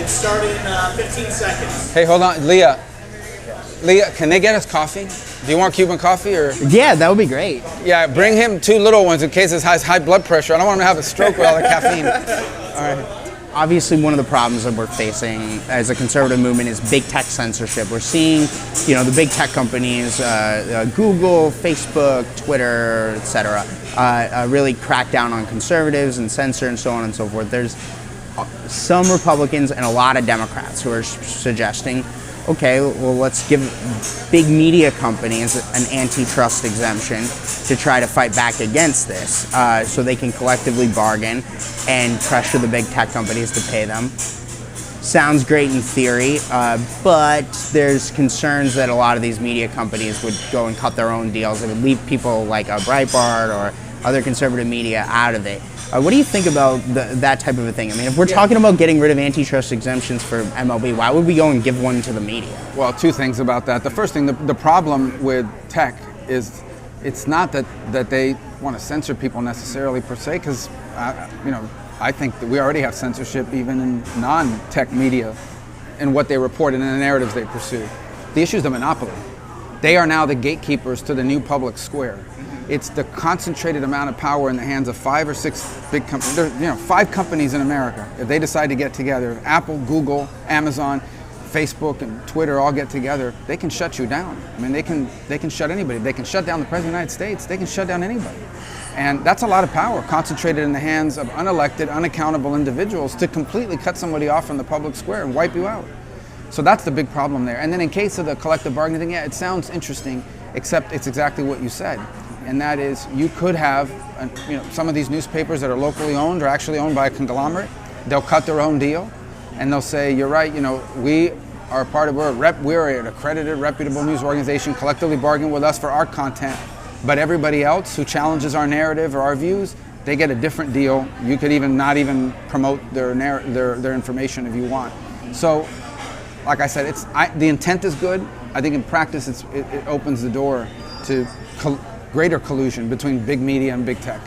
and start in 15 seconds. Hey, hold on, Leah. Leah, can they get us coffee? Do you want Cuban coffee or? Yeah, that would be great. Yeah, bring him 2 little ones in case it has high blood pressure. I don't want him to have a stroke with all the caffeine. All right. Obviously, one of the problems that we're facing as a conservative movement is big tech censorship. We're seeing, the big tech companies, Google, Facebook, Twitter, etc., really crack down on conservatives and censor and so on and so forth. There's some Republicans and a lot of Democrats who are suggesting, okay, well, let's give big media companies an antitrust exemption to try to fight back against this, so they can collectively bargain and pressure the big tech companies to pay them. Sounds great in theory, but there's concerns that a lot of these media companies would go and cut their own deals. It would leave people like Breitbart or other conservative media out of it. What do you think about that type of a thing? I mean, if we're talking about getting rid of antitrust exemptions for MLB, why would we go and give one to the media? Well, 2 things about that. The first thing, the problem with tech is it's not that they want to censor people necessarily per se, because I think that we already have censorship even in non-tech media in what they report and in the narratives they pursue. The issue is the monopoly. They are now the gatekeepers to the new public square. It's the concentrated amount of power in the hands of 5 or 6 big companies. There, 5 companies in America. If they decide to get together, Apple, Google, Amazon, Facebook, and Twitter all get together, they can shut you down. I mean, they can shut anybody. They can shut down the President of the United States. They can shut down anybody. And that's a lot of power concentrated in the hands of unelected, unaccountable individuals to completely cut somebody off from the public square and wipe you out. So that's the big problem there. And then in case of the collective bargaining thing, yeah, it sounds interesting, except it's exactly what you said. And that is, you could have, some of these newspapers that are locally owned are actually owned by a conglomerate. They'll cut their own deal, and they'll say, "You're right. We are we're an accredited, reputable news organization. Collectively bargain with us for our content, but everybody else who challenges our narrative or our views, they get a different deal. You could even not even promote their information if you want." So, like I said, the intent is good. I think in practice, it opens the door to greater collusion between big media and big tech.